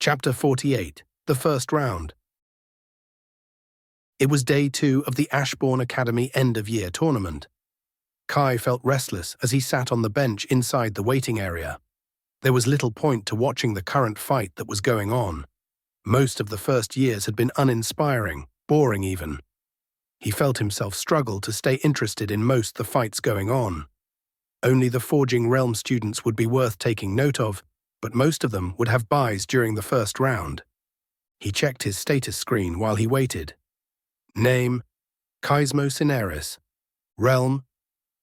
Chapter 48, The First Round. It was day 2 of the Ashbourne Academy end-of-year tournament. Kai felt restless as he sat on the bench inside the waiting area. There was little point to watching the current fight that was going on. Most of the first years had been uninspiring, boring even. He felt himself struggle to stay interested in most the fights going on. Only the Forging Realm students would be worth taking note of, but most of them would have buys during the first round. He checked his status screen while he waited. Name: Kaismo Cineris. Realm: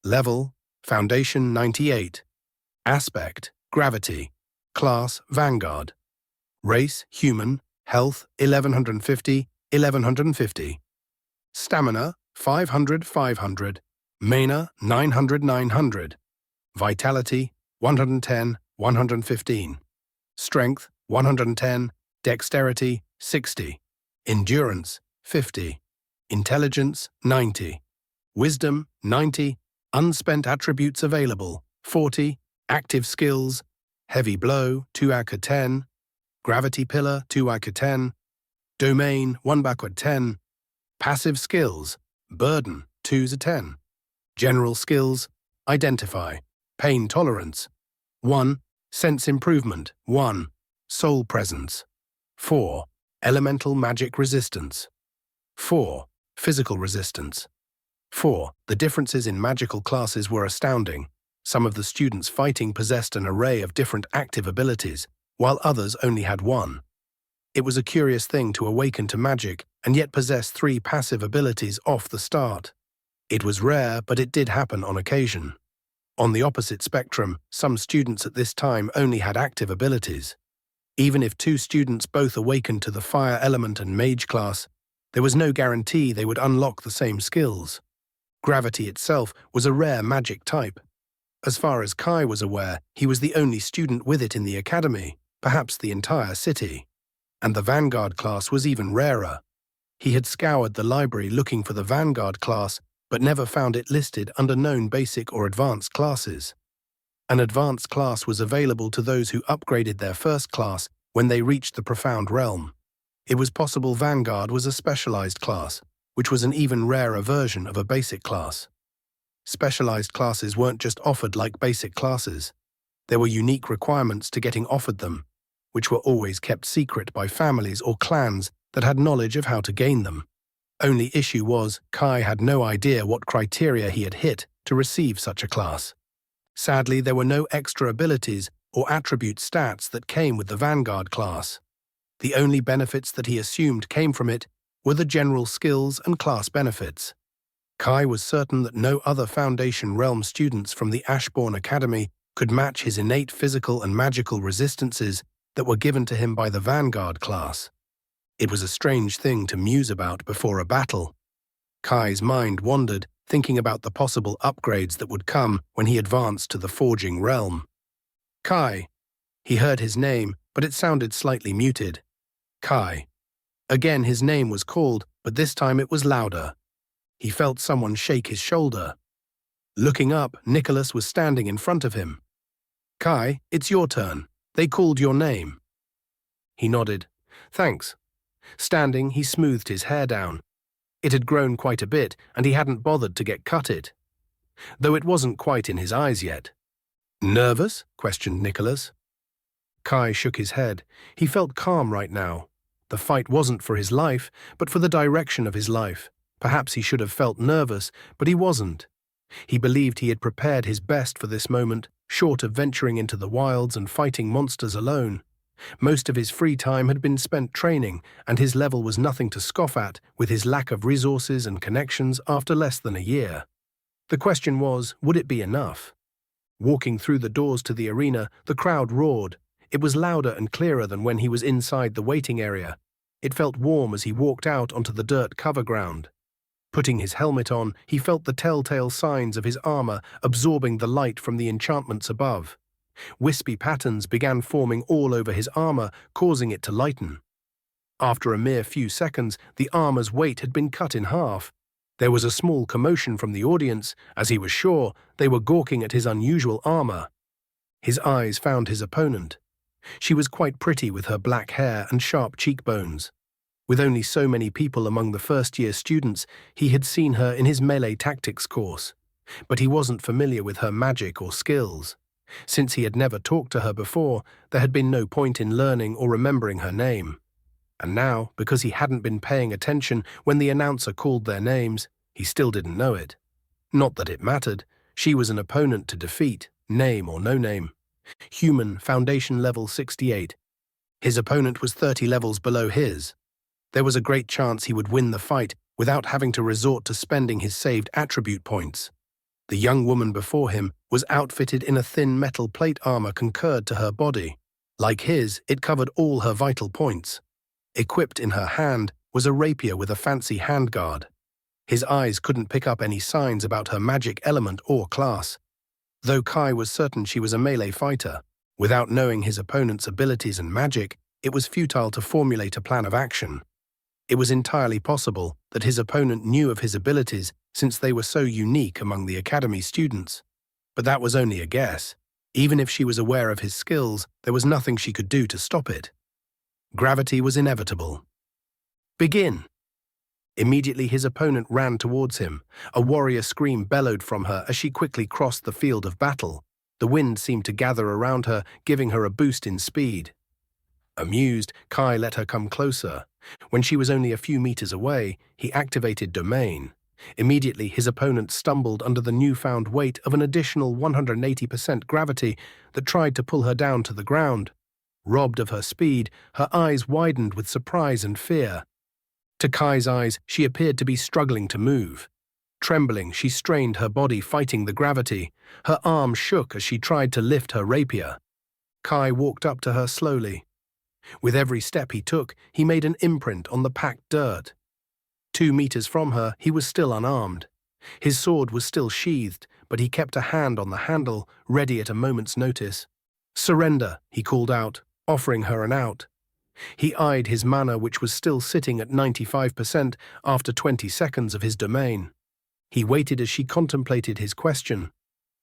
Level: Foundation 98. Aspect: Gravity. Class: Vanguard. Race: Human. Health: 1150, 1150. Stamina: 500, 500. Mana: 900, 900. Vitality: 110, 115. Strength: 110. Dexterity: 60. Endurance: 50. Intelligence: 90. Wisdom: 90. Unspent attributes available: 40. Active skills: Heavy Blow, 2/10. Gravity Pillar, 2/10. Domain, 1/10. Passive skills: Burden, 2/10. General skills: Identify. Pain Tolerance: 1. Sense Improvement, 1. Soul Presence. 4. Elemental Magic Resistance. 4. Physical Resistance. 4. The differences in magical classes were astounding. Some of the students fighting possessed an array of different active abilities, while others only had one. It was a curious thing to awaken to magic and yet possess 3 passive abilities off the start. It was rare, but it did happen on occasion. On the opposite spectrum, some students at this time only had active abilities. Even if 2 students both awakened to the fire element and mage class, there was no guarantee they would unlock the same skills. Gravity itself was a rare magic type. As far as Kai was aware, he was the only student with it in the academy, perhaps the entire city. And the Vanguard class was even rarer. He had scoured the library looking for the Vanguard class, but never found it listed under known basic or advanced classes. An advanced class was available to those who upgraded their first class when they reached the Profound Realm. It was possible Vanguard was a specialized class, which was an even rarer version of a basic class. Specialized classes weren't just offered like basic classes. There were unique requirements to getting offered them, which were always kept secret by families or clans that had knowledge of how to gain them. Only issue was, Kai had no idea what criteria he had hit to receive such a class. Sadly, there were no extra abilities or attribute stats that came with the Vanguard class. The only benefits that he assumed came from it were the general skills and class benefits. Kai was certain that no other Foundation Realm students from the Ashbourne Academy could match his innate physical and magical resistances that were given to him by the Vanguard class. It was a strange thing to muse about before a battle. Kai's mind wandered, thinking about the possible upgrades that would come when he advanced to the Forging Realm. Kai. He heard his name, but it sounded slightly muted. Kai. Again his name was called, but this time it was louder. He felt someone shake his shoulder. Looking up, Nicholas was standing in front of him. Kai, it's your turn. They called your name. He nodded. Thanks. Standing, he smoothed his hair down. It had grown quite a bit, and he hadn't bothered to get cut it, though it wasn't quite in his eyes yet. Nervous? Questioned Nicholas. Kai shook his head. He felt calm right now. The fight wasn't for his life, but for the direction of his life. Perhaps he should have felt nervous, but he wasn't. He believed he had prepared his best for this moment, short of venturing into the wilds and fighting monsters alone. Most of his free time had been spent training, and his level was nothing to scoff at with his lack of resources and connections after less than a year. The question was, would it be enough? Walking through the doors to the arena, the crowd roared. It was louder and clearer than when he was inside the waiting area. It felt warm as he walked out onto the dirt cover ground. Putting his helmet on, he felt the telltale signs of his armor absorbing the light from the enchantments above. Wispy patterns began forming all over his armor, causing it to lighten. After a mere few seconds, the armor's weight had been cut in half. There was a small commotion from the audience, as he was sure they were gawking at his unusual armor. His eyes found his opponent. She was quite pretty with her black hair and sharp cheekbones. With only so many people among the first-year students, he had seen her in his melee tactics course, but he wasn't familiar with her magic or skills. Since he had never talked to her before, there had been no point in learning or remembering her name. And now, because he hadn't been paying attention when the announcer called their names, he still didn't know it. Not that it mattered. She was an opponent to defeat, name or no name. Human, foundation level 68. His opponent was 30 levels below his. There was a great chance he would win the fight without having to resort to spending his saved attribute points. The young woman before him was outfitted in a thin metal plate armor concurred to her body. Like his, it covered all her vital points. Equipped in her hand was a rapier with a fancy handguard. His eyes couldn't pick up any signs about her magic element or class. Though Kai was certain she was a melee fighter, without knowing his opponent's abilities and magic, it was futile to formulate a plan of action. It was entirely possible that his opponent knew of his abilities since they were so unique among the academy students. But that was only a guess. Even if she was aware of his skills, there was nothing she could do to stop it. Gravity was inevitable. Begin! Immediately his opponent ran towards him. A warrior scream bellowed from her as she quickly crossed the field of battle. The wind seemed to gather around her, giving her a boost in speed. Amused, Kai let her come closer. When she was only a few meters away, he activated Domain. Immediately, his opponent stumbled under the newfound weight of an additional 180% gravity that tried to pull her down to the ground. Robbed of her speed, her eyes widened with surprise and fear. To Kai's eyes, she appeared to be struggling to move. Trembling, she strained her body fighting the gravity. Her arm shook as she tried to lift her rapier. Kai walked up to her slowly. With every step he took, he made an imprint on the packed dirt. 2 meters from her, he was still unarmed. His sword was still sheathed, but he kept a hand on the handle, ready at a moment's notice. "Surrender," he called out, offering her an out. He eyed his mana, which was still sitting at 95% after 20 seconds of his domain. He waited as she contemplated his question.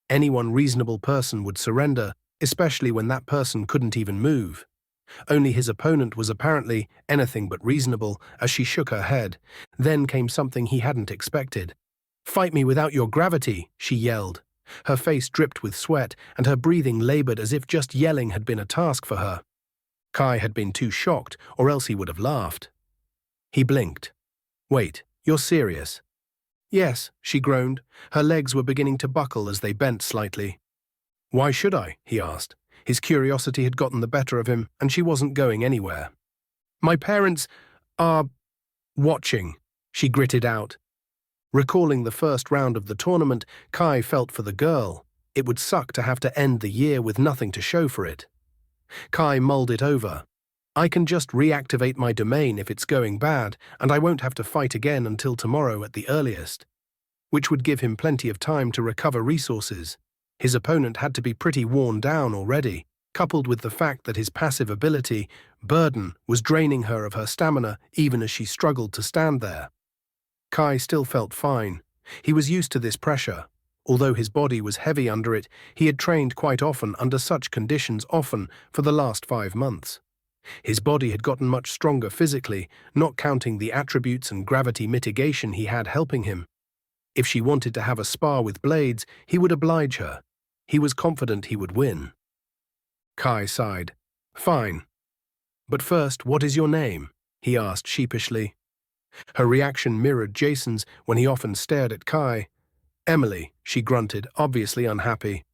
Any one reasonable person would surrender, especially when that person couldn't even move. Only his opponent was apparently anything but reasonable as she shook her head. Then came something he hadn't expected. "Fight me without your gravity," she yelled. Her face dripped with sweat and her breathing labored as if just yelling had been a task for her. Kai had been too shocked, or else he would have laughed. He blinked. "Wait, you're serious?" "Yes," she groaned. Her legs were beginning to buckle as they bent slightly. "Why should I?" he asked. His curiosity had gotten the better of him, and she wasn't going anywhere. "My parents are watching," she gritted out. Recalling the first round of the tournament, Kai felt for the girl. It would suck to have to end the year with nothing to show for it. Kai mulled it over. "I can just reactivate my domain if it's going bad, and I won't have to fight again until tomorrow at the earliest," which would give him plenty of time to recover resources. His opponent had to be pretty worn down already, coupled with the fact that his passive ability, Burden, was draining her of her stamina even as she struggled to stand there. Kai still felt fine. He was used to this pressure. Although his body was heavy under it, he had trained quite often under such conditions often for the last 5 months. His body had gotten much stronger physically, not counting the attributes and gravity mitigation he had helping him. If she wanted to have a spar with blades, he would oblige her. He was confident he would win. Kai sighed. "Fine. But first, what is your name?" he asked sheepishly. Her reaction mirrored Jason's when he often stared at Kai. "Emily," she grunted, obviously unhappy.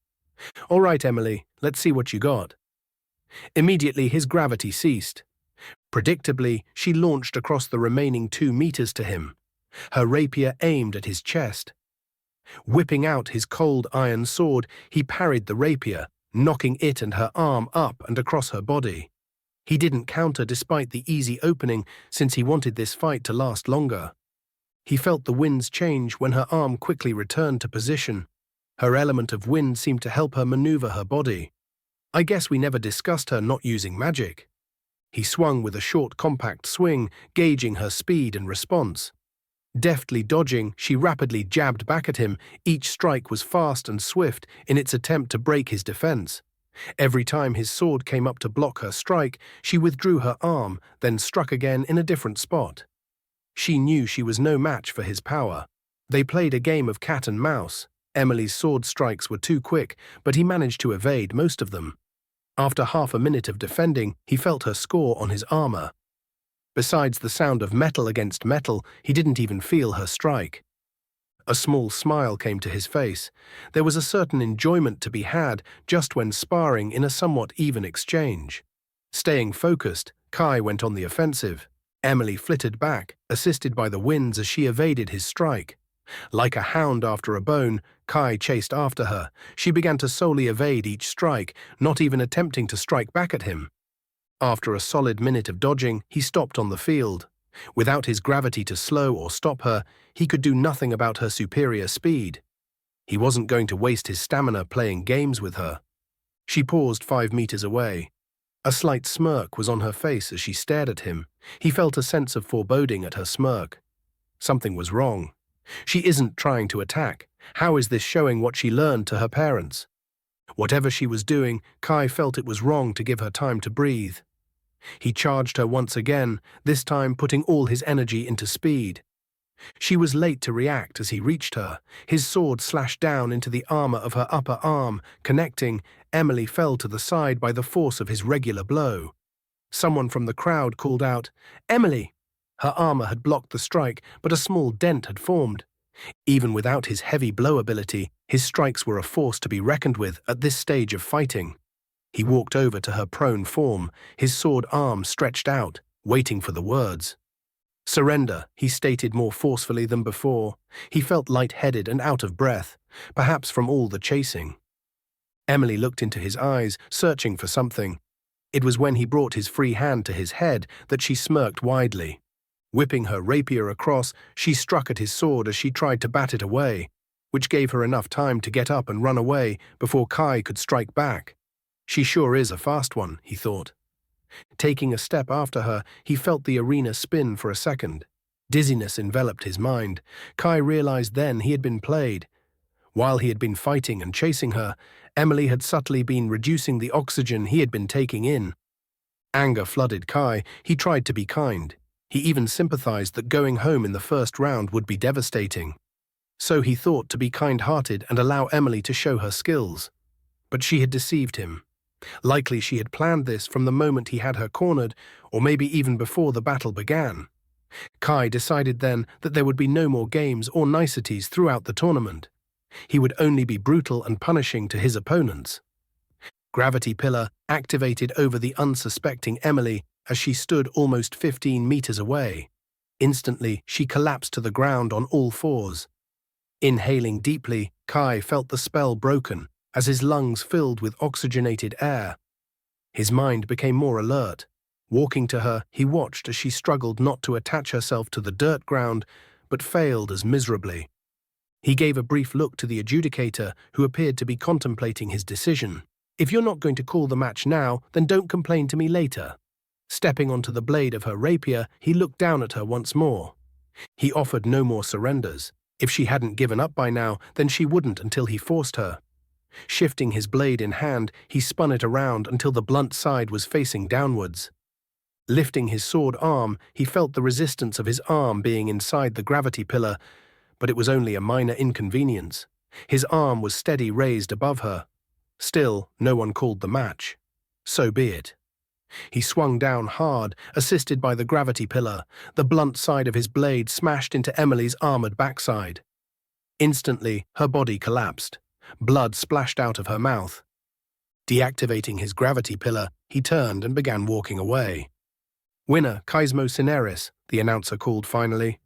"All right, Emily, let's see what you got." Immediately his gravity ceased. Predictably, she launched across the remaining 2 meters to him. Her rapier aimed at his chest. Whipping out his cold iron sword, he parried the rapier, knocking it and her arm up and across her body. He didn't counter despite the easy opening, since he wanted this fight to last longer. He felt the winds change when her arm quickly returned to position. Her element of wind seemed to help her maneuver her body. "I guess we never discussed her not using magic." He swung with a short, compact swing, gauging her speed and response. Deftly dodging, she rapidly jabbed back at him. Each strike was fast and swift in its attempt to break his defense. Every time his sword came up to block her strike, she withdrew her arm, then struck again in a different spot. She knew she was no match for his power. They played a game of cat and mouse. Emily's sword strikes were too quick, but he managed to evade most of them. After half a minute of defending, he felt her score on his armor. Besides the sound of metal against metal, he didn't even feel her strike. A small smile came to his face. There was a certain enjoyment to be had just when sparring in a somewhat even exchange. Staying focused, Kai went on the offensive. Emily flitted back, assisted by the winds as she evaded his strike. Like a hound after a bone, Kai chased after her. She began to solely evade each strike, not even attempting to strike back at him. After a solid minute of dodging, he stopped on the field. Without his gravity to slow or stop her, he could do nothing about her superior speed. He wasn't going to waste his stamina playing games with her. She paused 5 meters away. A slight smirk was on her face as she stared at him. He felt a sense of foreboding at her smirk. Something was wrong. She isn't trying to attack. How is this showing what she learned to her parents? Whatever she was doing, Kai felt it was wrong to give her time to breathe. He charged her once again, this time putting all his energy into speed. She was late to react as he reached her. His sword slashed down into the armor of her upper arm, connecting. Emily fell to the side by the force of his regular blow. Someone from the crowd called out, "Emily!" Her armor had blocked the strike, but a small dent had formed. Even without his heavy blow ability, his strikes were a force to be reckoned with at this stage of fighting. He walked over to her prone form, his sword arm stretched out, waiting for the words. "Surrender," he stated more forcefully than before. He felt light-headed and out of breath, perhaps from all the chasing. Emily looked into his eyes, searching for something. It was when he brought his free hand to his head that she smirked widely. Whipping her rapier across, she struck at his sword as she tried to bat it away, which gave her enough time to get up and run away before Kai could strike back. She sure is a fast one, he thought. Taking a step after her, he felt the arena spin for a second. Dizziness enveloped his mind. Kai realized then he had been played. While he had been fighting and chasing her, Emily had subtly been reducing the oxygen he had been taking in. Anger flooded Kai. He tried to be kind. He even sympathized that going home in the first round would be devastating. So he thought to be kind-hearted and allow Emily to show her skills. But she had deceived him. Likely she had planned this from the moment he had her cornered, or maybe even before the battle began. Kai decided then that there would be no more games or niceties throughout the tournament. He would only be brutal and punishing to his opponents. Gravity Pillar activated over the unsuspecting Emily as she stood almost 15 meters away. Instantly, she collapsed to the ground on all fours. Inhaling deeply, Kai felt the spell broken as his lungs filled with oxygenated air. His mind became more alert. Walking to her, he watched as she struggled not to attach herself to the dirt ground, but failed as miserably. He gave a brief look to the adjudicator, who appeared to be contemplating his decision. "If you're not going to call the match now, then don't complain to me later." Stepping onto the blade of her rapier, he looked down at her once more. He offered no more surrenders. If she hadn't given up by now, then she wouldn't until he forced her. Shifting his blade in hand, he spun it around until the blunt side was facing downwards. Lifting his sword arm, he felt the resistance of his arm being inside the gravity pillar, but it was only a minor inconvenience. His arm was steady raised above her. Still, no one called the match. So be it. He swung down hard, assisted by the gravity pillar. The blunt side of his blade smashed into Emily's armored backside. Instantly, her body collapsed. Blood splashed out of her mouth. Deactivating his gravity pillar, he turned and began walking away. "Winner, Kaismo Cineris," the announcer called finally.